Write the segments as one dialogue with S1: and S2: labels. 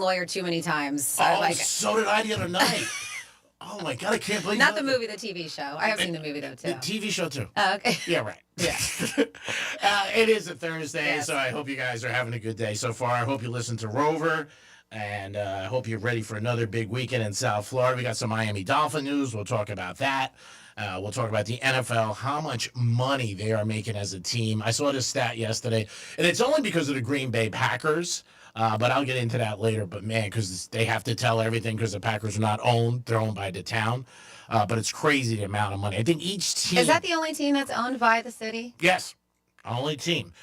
S1: lawyer too many times.
S2: Oh, so did I the other night. Oh my God, I can't believe
S1: not the movie, the TV show. I have seen the movie though too.
S2: The TV show too.
S1: Oh, okay.
S2: Yeah, right.
S1: Yeah.
S2: It is a Thursday,
S1: Yes.
S2: so I hope you guys are having a good day so far. I hope you listen to Rover, and I hope you're ready for another big weekend in South Florida. We got some Miami Dolphin news. We'll talk about that. We'll talk about the NFL, how much money they are making as a team. I saw this stat yesterday, and it's only because of the Green Bay Packers. But I'll get into that later. But, man, because they have to tell everything because the Packers are not owned. They're owned by the town. But it's crazy the amount of money. I think each team...
S1: Is that the only team that's owned by the city?
S2: Yes. Only team.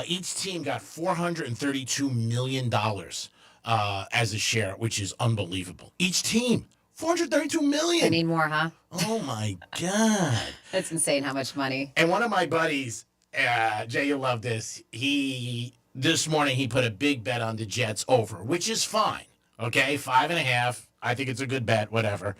S2: Each team got $432 million as a share, which is unbelievable. Each team. $432 million.
S1: I need more, huh?
S2: Oh, my God.
S1: That's insane how much money.
S2: And one of my buddies, Jay, you'll love this. This morning, he put a big bet on the Jets over, which is fine. Okay, 5.5. I think it's a good bet, whatever.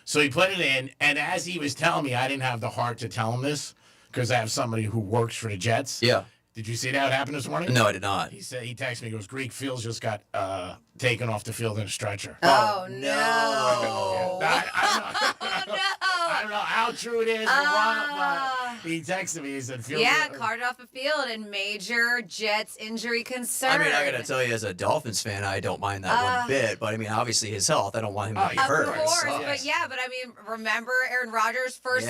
S2: So he put it in, and as he was telling me, I didn't have the heart to tell him this because I have somebody who works for the Jets.
S3: Yeah.
S2: Did you see that what happened this morning?
S3: No, I did not.
S2: He texted me, he goes, Greek, Fields just got taken off the field in a stretcher.
S1: Oh,
S3: no.
S1: no.
S2: I don't know how true it is or what, but he texted me. He said, Fields.
S1: Yeah, carted off the field and major Jets injury concern.
S3: I mean, I got to tell you, as a Dolphins fan, I don't mind that one bit. But, I mean, obviously his health, I don't want him to be hurt.
S1: Of course,
S2: Yes.
S1: but yeah, but I mean, remember Aaron Rodgers' first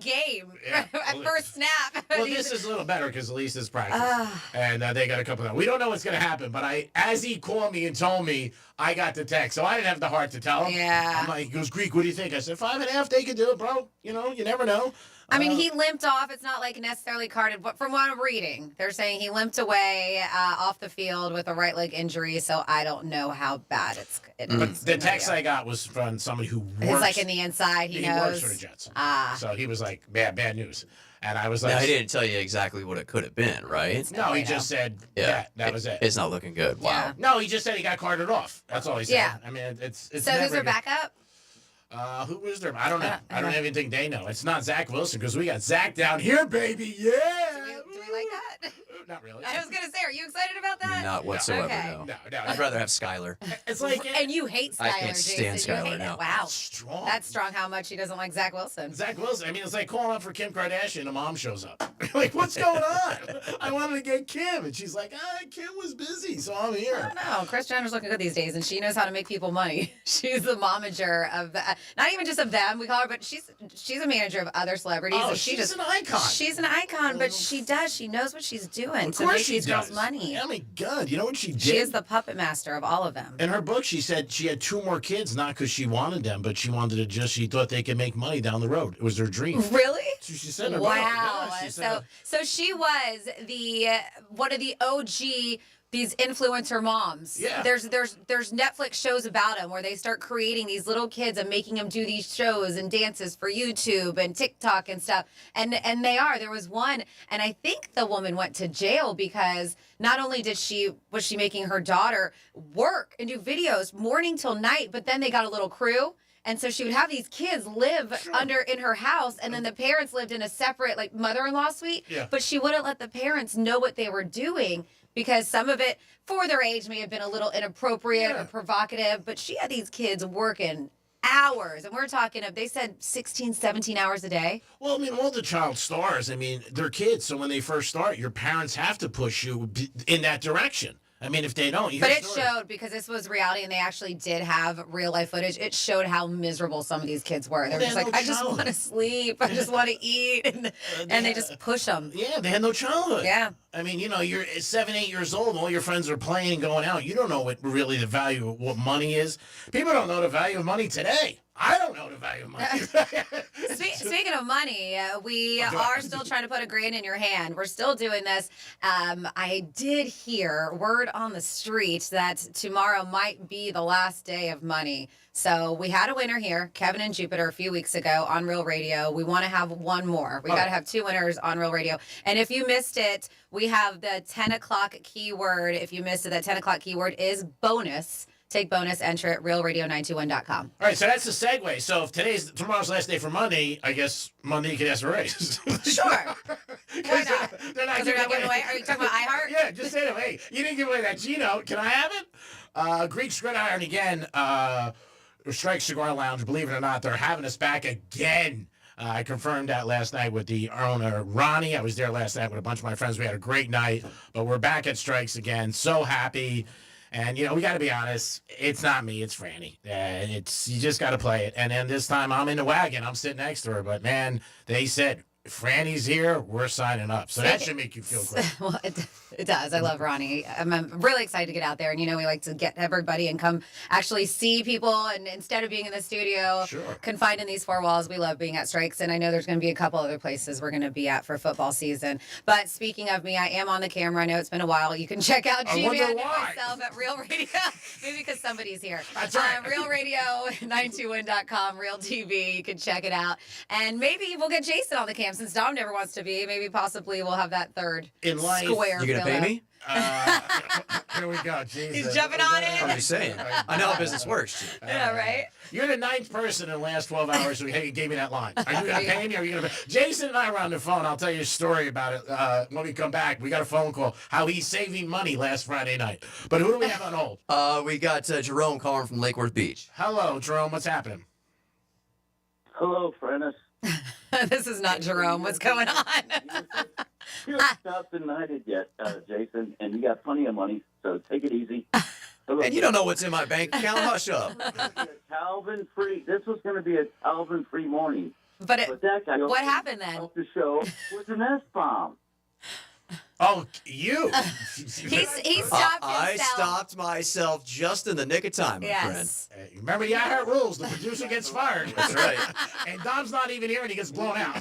S1: game,
S2: Yeah.
S1: first snap.
S2: Well, this is a little better because at least it's practice. And they got a couple of them. We don't know what's going to happen, but as he called me and told me, I got the text. So I didn't have the heart to tell him.
S1: Yeah.
S2: I'm like, he goes, Greek, what do you think? I said, 5.5, they could do it, bro. You know, you never know.
S1: I mean, he limped off. It's not like necessarily carded, but from what I'm reading, they're saying he limped away off the field with a right leg injury. So I don't know how bad it is.
S2: But the text I got was from somebody who works.
S1: It's like in the inside. He knows.
S2: Works for the Jets. So he was like, bad news. And I was like,
S3: now, he didn't tell you exactly what it could have been, right?
S2: No, he just said, that was it.
S3: It's not looking good. Wow.
S1: Yeah.
S2: No, he just said he got carted off. That's all he said.
S1: Yeah.
S2: I mean, it's
S1: So who's their
S2: good.
S1: backup?
S2: Who was there? I don't know. I don't even think they know. It's not Zach Wilson because we got Zach down here, baby. Yeah.
S1: Do we like that?
S2: Not really.
S1: I was gonna say, are you excited about that?
S3: Not whatsoever,
S1: Okay.
S3: no.
S2: No.
S3: I'd rather have Skyler.
S2: It's like
S1: And you hate Skylar,
S3: I can't stand
S1: Jason. You
S3: Skylar
S1: hate it.
S3: now.
S1: Wow.
S2: strong.
S1: That's strong how much he doesn't like Zach Wilson.
S2: Zach Wilson. I mean, it's like calling up for Kim Kardashian and mom shows up. Like, what's going on? I wanted to get Kim. And she's like, Kim was busy, so I'm
S1: I
S2: here.
S1: don't know. Kris Jenner's looking good these days, and she knows how to make people money. She's the momager of not even just of them, we call her, but she's a manager of other celebrities.
S2: Oh,
S1: and
S2: she's an icon.
S1: She's an icon, but she knows what she's doing
S2: Of
S1: to
S2: course
S1: make
S2: she
S1: these girls
S2: does.
S1: money.
S2: Oh, my God. You know what she did?
S1: She is the puppet master of all of them.
S2: In her book, she said she had 2 more kids, not because she wanted them, but she wanted to she thought they could make money down the road. It was her dream.
S1: Really?
S2: So she said in her
S1: Wow.
S2: book. Yeah, she said,
S1: So she was one of the OG these influencer moms.
S2: Yeah.
S1: There's Netflix shows about them where they start creating these little kids and making them do these shows and dances for YouTube and TikTok and stuff. And there was one, and I think the woman went to jail because not only was she making her daughter work and do videos morning till night, but then they got a little crew. And so she would have these kids live in her house, and then the parents lived in a separate, like, mother-in-law suite.
S2: Yeah.
S1: But she wouldn't let the parents know what they were doing because some of it, for their age, may have been a little inappropriate or provocative. But she had these kids working hours, and we're talking they said 16, 17 hours a day.
S2: Well, I mean, all the child stars, I mean, they're kids. So when they first start, your parents have to push you in that direction. I mean, if they don't, you
S1: But
S2: hear
S1: it
S2: stories.
S1: showed, because this was reality and they actually did have real life footage, it showed how miserable some of these kids were. They were
S2: They
S1: just
S2: had
S1: like,
S2: no
S1: I just
S2: childhood.
S1: want to sleep. I just want to eat. And they just push them.
S2: Yeah, they had no childhood.
S1: Yeah.
S2: I mean, you know, you're 7, 8 years old, and all your friends are playing and going out. You don't know what really the value of what money is. People don't know the value of money today. I don't know the value of money.
S1: Speaking of money, we are still trying to put $1,000 in your hand. We're still doing this. I did hear word on the street that tomorrow might be the last day of money. So we had a winner here, Kevin and Jupiter, a few weeks ago on Real Radio. We want to have one more. We got to have 2 winners on Real Radio. And if you missed it, we have the 10 o'clock keyword. If you missed it, that 10 o'clock keyword is bonus. Take bonus, enter at realradio921.com.
S2: All right, so that's the segue. So if tomorrow's last day for Monday, I guess Monday you can ask for a raise.
S1: Sure. Why not?
S2: They're not
S1: They're not
S2: giving
S1: giving away. Are you talking about iHeart?
S2: Yeah, just say to them, hey, you didn't give away that Gino. Can I have it? Greek Gridiron again. Strike Cigar Lounge, believe it or not, they're having us back again. I confirmed that last night with the owner, Ronnie. I was there last night with a bunch of my friends. We had a great night, but we're back at Strikes again. So happy. And, we got to be honest, it's not me, it's Franny. You just got to play it. And then this time I'm in the wagon. I'm sitting next to her. But, man, they said, Franny's here, we're signing up. So that should make you feel great.
S1: Well, it does. I love Ronnie. I'm really excited to get out there. And, we like to get everybody and come actually see people. And instead of being in the studio, confined in these four walls, we love being at Strikes. And I know there's going to be a couple other places we're going to be at for football season. But speaking of me, I am on the camera. I know it's been a while. You can check out G-Man and myself at Real Radio. Maybe because somebody's here.
S2: That's right.
S1: RealRadio921.com, Real TV. You can check it out. And maybe we'll get Jason on the cam since Dom never wants to be. Maybe possibly we'll have that third
S2: in life,
S1: square.
S3: You gonna pay me?
S2: Here we go. Jesus.
S1: He's jumping on it.
S3: I'm just saying. I know how business works.
S1: Yeah, right?
S2: You're the 9th person in the last 12 hours who gave me that line. Are you going to pay me? Or are you going to pay? Jason and I were on the phone. I'll tell you a story about it when we come back. We got a phone call. How he's saving money last Friday night. But who do we have on hold?
S3: We got Jerome calling from Lake Worth Beach.
S2: Hello, Jerome. What's happening?
S4: Hello, Prentice.
S1: This is not Jerome. What's going on?
S4: You haven't stopped united yet, Jason, and you got plenty of money, so take it easy.
S3: And you don't know what's in my bank account. Hush up.
S4: Calvin-free. This was going to be a Calvin-free morning.
S1: But
S4: that guy
S1: what happened then?
S4: off the show was an S-bomb.
S2: Oh, you.
S1: He stopped himself.
S3: I stopped myself just in the nick of time, my friend.
S2: Hey, remember the iHeart rules. The producer gets fired.
S3: That's right.
S2: And Dom's not even here and he gets blown out.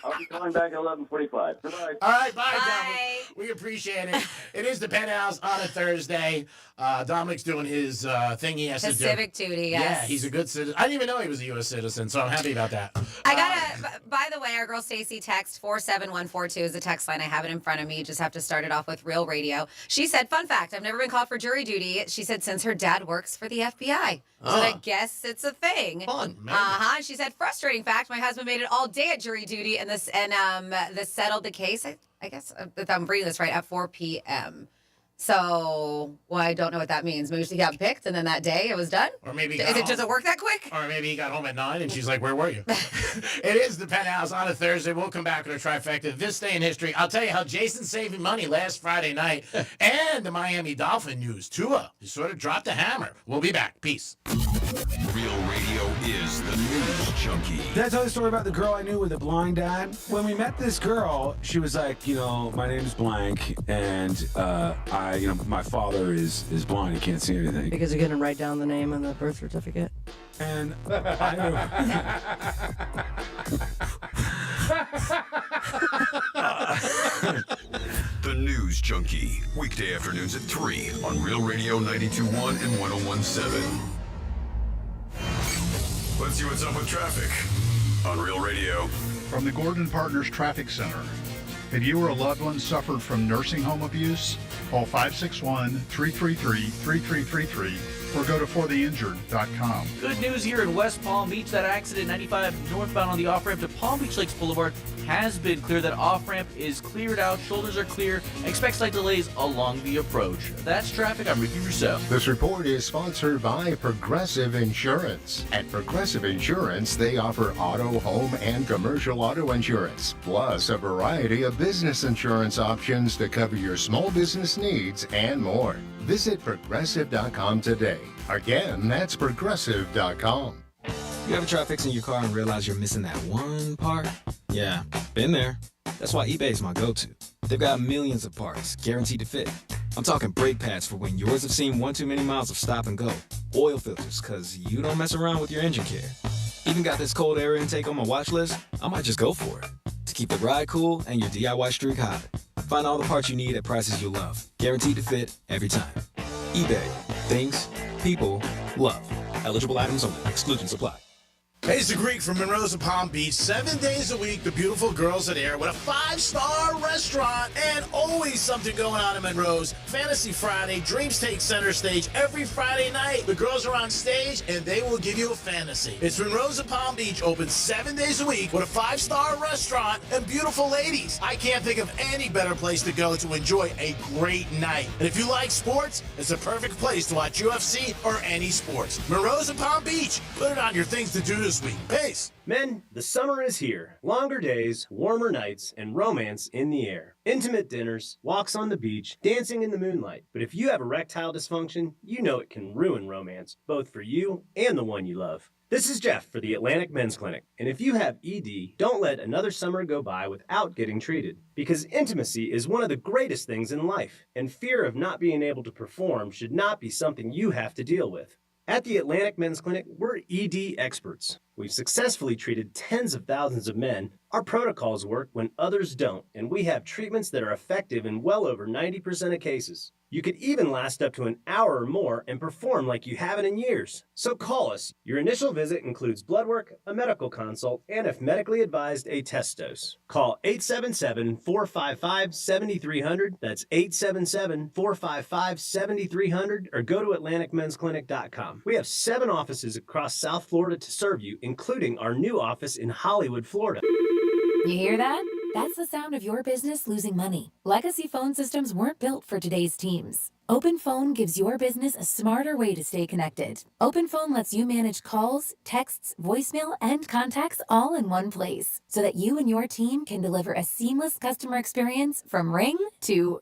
S4: I'll be calling back at 11:45. Goodbye.
S2: All right, bye,
S1: Bye.
S2: Dom. We appreciate it. It is the Penthouse on a Thursday. Dominic's doing his thing he has
S1: His
S2: to do.
S1: civic duty, yes.
S2: Yeah, he's a good citizen. I didn't even know he was a U.S. citizen, so I'm happy about that.
S1: I got by the way, our girl Stacy text 47142 is the text line. I have it in front of me. You just have to start it off with Real Radio. She said, fun fact, I've never been called for jury duty. She said, since her dad works for the FBI. So I guess it's a thing.
S3: Fun.
S1: She said, frustrating fact, my husband made it all day at jury duty and this settled the case. I guess if I'm reading this right, at 4 p.m. So, I don't know what that means. Maybe she got picked and then that day it was done?
S2: Or maybe
S1: does it work that quick?
S2: Or maybe he got home at 9 and she's like, where were you? It is the Penthouse on a Thursday. We'll come back with a trifecta. This day in history. I'll tell you how Jason's saving money last Friday night. And the Miami Dolphin news. Tua, he sort of dropped the hammer. We'll be back. Peace.
S5: Real Radio is the news junkie.
S6: Did I tell you a story about the girl I knew with a blind dad? When we met this girl, she was like, my name's blank, and my father is blind. He can't see anything.
S7: Because you're going to write down the name on the birth certificate?
S6: And
S5: The news junkie. Weekday afternoons at 3 on Real Radio 92.1 and 101.7. Let's see what's up with traffic on Real Radio.
S8: From the Gordon Partners Traffic Center. If you or a loved one suffered from nursing home abuse, call 561-333-3333 or go to fortheinjured.com.
S9: Good news here in West Palm Beach. That accident 95 northbound on the off-ramp to Palm Beach Lakes Boulevard has been cleared. That off-ramp is cleared out. Shoulders are clear. Expect slight delays along the approach. That's traffic. I'm Ricky Rousseau.
S10: This report is sponsored by Progressive Insurance. At Progressive Insurance, they offer auto, home, and commercial auto insurance, plus a variety of business insurance options to cover your small business needs and more. Visit Progressive.com today. Again, that's Progressive.com.
S11: You ever try fixing your car and realize you're missing that one part? Yeah, been there. That's why eBay's my go-to. They've got millions of parts, guaranteed to fit. I'm talking brake pads for when yours have seen one too many miles of stop and go. Oil filters, cause you don't mess around with your engine care. Even got this cold air intake on my watch list. I might just go for it. To keep the ride cool and your DIY streak high. Find all the parts you need at prices you love. Guaranteed to fit every time. eBay. Things people love. Eligible items only. Exclusions apply.
S2: Hey, it's the Greek from Monroe's of Palm Beach. 7 days a week, the beautiful girls are there with a 5-star restaurant and always something going on in Monroe's. Fantasy Friday, dreams take center stage every Friday night. The girls are on stage and they will give you a fantasy. It's Monroe's of Palm Beach, open 7 days a week with a 5-star restaurant and beautiful ladies. I can't think of any better place to go to enjoy a great night. And if you like sports, it's the perfect place to watch UFC or any sports. Monroe's of Palm Beach. Put it on your things to do this week. Peace.
S12: Men, the summer is here. Longer days, warmer nights, and romance in the air. Intimate dinners, walks on the beach, dancing in the moonlight. But if you have erectile dysfunction, you know it can ruin romance, both for you and the one you love. This is Jeff for the Atlantic Men's Clinic, and if you have ED, don't let another summer go by without getting treated. Because intimacy is one of the greatest things in life, and fear of not being able to perform should not be something you have to deal with. At the Atlantic Men's Clinic, we're ED experts. We've successfully treated tens of thousands of men. Our protocols work when others don't, and we have treatments that are effective in well over 90% of cases. You could even last up to an hour or more and perform like you haven't in years. So call us. Your initial visit includes blood work, a medical consult, and if medically advised, a test dose. Call 877-455-7300. That's 877-455-7300 or go to AtlanticMen'sClinic.com. We have 7 offices across South Florida to serve you, including our new office in Hollywood, Florida.
S13: You hear that? That's the sound of your business losing money. Legacy phone systems weren't built for today's teams. OpenPhone gives your business a smarter way to stay connected. OpenPhone lets you manage calls, texts, voicemail, and contacts all in one place so that you and your team can deliver a seamless customer experience from ring to...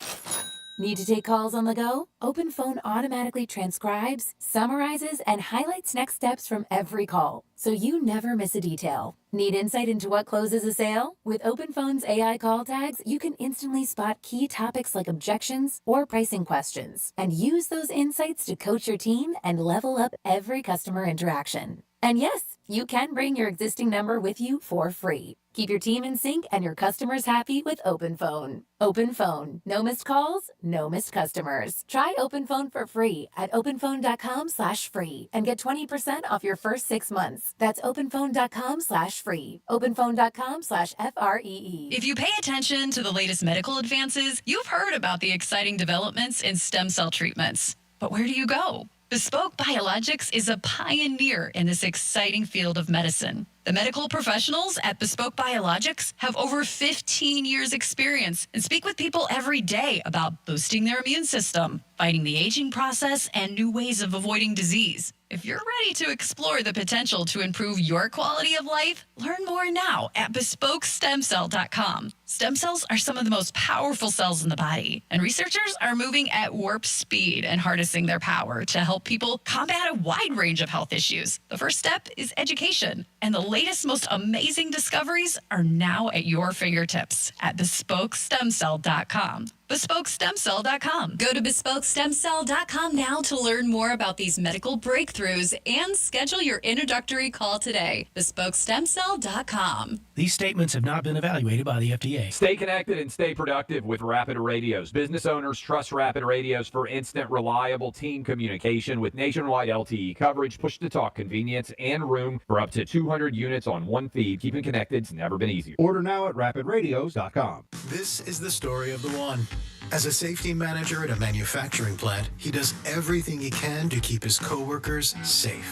S13: Need to take calls on the go? OpenPhone automatically transcribes, summarizes, and highlights next steps from every call, so you never miss a detail. Need insight into what closes a sale? With OpenPhone's AI call tags, you can instantly spot key topics like objections or pricing questions, and use those insights to coach your team and level up every customer interaction. And yes, you can bring your existing number with you for free. Keep your team in sync and your customers happy with OpenPhone. OpenPhone. No missed calls, no missed customers. Try OpenPhone for free at openphone.com/free and get 20% off your first 6 months. That's openphone.com/free. openphone.com/FREE.
S14: If you pay attention to the latest medical advances, you've heard about the exciting developments in stem cell treatments. But where do you go? Bespoke Biologics is a pioneer in this exciting field of medicine. The medical professionals at Bespoke Biologics have over 15 years experience and speak with people every day about boosting their immune system, fighting the aging process, and new ways of avoiding disease. If you're ready to explore the potential to improve your quality of life, learn more now at BespokeStemCell.com. Stem cells are some of the most powerful cells in the body, and researchers are moving at warp speed and harnessing their power to help people combat a wide range of health issues. The first step is education, and the latest, most amazing discoveries are now at your fingertips at BespokeStemCell.com. BespokeStemCell.com. Go to BespokeStemCell.com now to learn more about these medical breakthroughs and schedule your introductory call today. BespokeStemCell.com.
S15: These statements have not been evaluated by the FDA.
S16: Stay connected and stay productive with Rapid Radios. Business owners trust Rapid Radios for instant, reliable team communication with nationwide LTE coverage, push-to-talk convenience, and room for up to 200 units on one feed. Keeping connected's never been easier.
S17: Order now at RapidRadios.com.
S18: This is the story of the one. As a safety manager at a manufacturing plant, he does everything he can to keep his coworkers safe.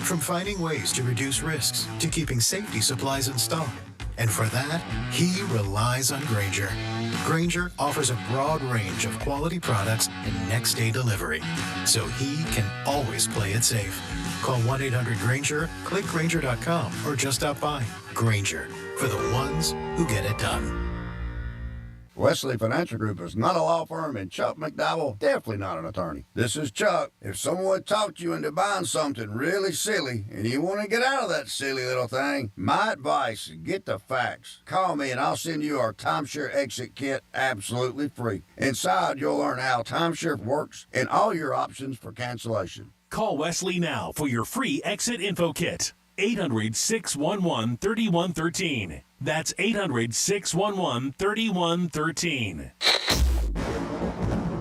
S18: From finding ways to reduce risks to keeping safety supplies in stock. And for that, he relies on Grainger. Grainger offers a broad range of quality products and next-day delivery, so he can always play it safe. Call 1-800-GRAINGER, click Grainger.com, or just stop by. Grainger, for the ones who get it done.
S19: Wesley Financial Group is not a law firm, and Chuck McDowell definitely not an attorney. This is Chuck. If someone talked you into buying something really silly and you want to get out of that silly little thing, my advice is get the facts. Call me and I'll send you our timeshare exit kit absolutely free. Inside, you'll learn how timeshare works and all your options for cancellation.
S20: Call Wesley now for your free exit info kit. 800-611-3113. That's 800-611-3113.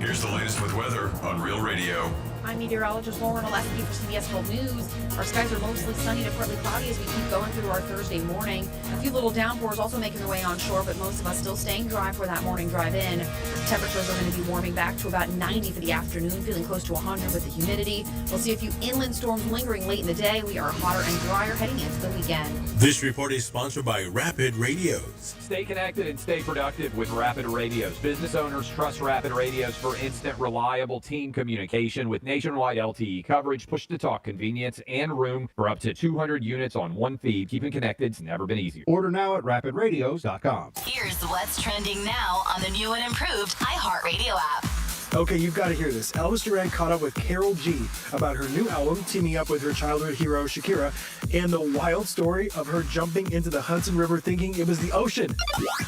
S5: Here's the latest with weather on Real Radio.
S21: I'm meteorologist Lauren Oleski for CBS 12 News. Our skies are mostly sunny to partly cloudy as we keep going through our Thursday morning. A few little downpours also making their way onshore, but most of us still staying dry for that morning drive in. Temperatures are going to be warming back to about 90 for the afternoon, feeling close to 100 with the humidity. We'll see a few inland storms lingering late in the day. We are hotter and drier heading into the weekend.
S20: This report is sponsored by Rapid Radios.
S16: Stay connected and stay productive with Rapid Radios. Business owners trust Rapid Radios for instant, reliable team communication with nationwide LTE coverage, push-to-talk convenience, and room for up to 200 units on one feed. Keeping connected's never been easier.
S17: Order now at rapidradios.com.
S22: Here's what's trending now on the new and improved iHeartRadio app.
S23: Okay, you've got to hear this. Elvis Duran caught up with Karol G about her new album, teaming up with her childhood hero Shakira, and the wild story of her jumping into the Hudson River thinking it was the ocean.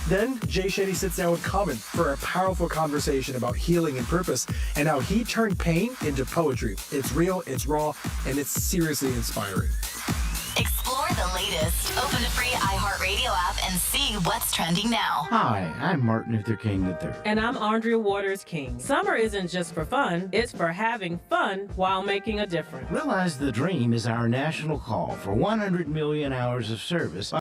S23: Then Jay Shetty sits down with Common for a powerful conversation about healing and purpose and how he turned pain into poetry. It's real, it's raw, and it's seriously inspiring.
S22: Explore the latest. Open the free iHeartRadio app and see what's trending now.
S24: Hi, I'm Martin Luther King III.
S25: And I'm Andrea Waters King. Summer isn't just for fun, it's for having fun while making a difference.
S24: Realize the Dream is our national call for 100 million hours of service.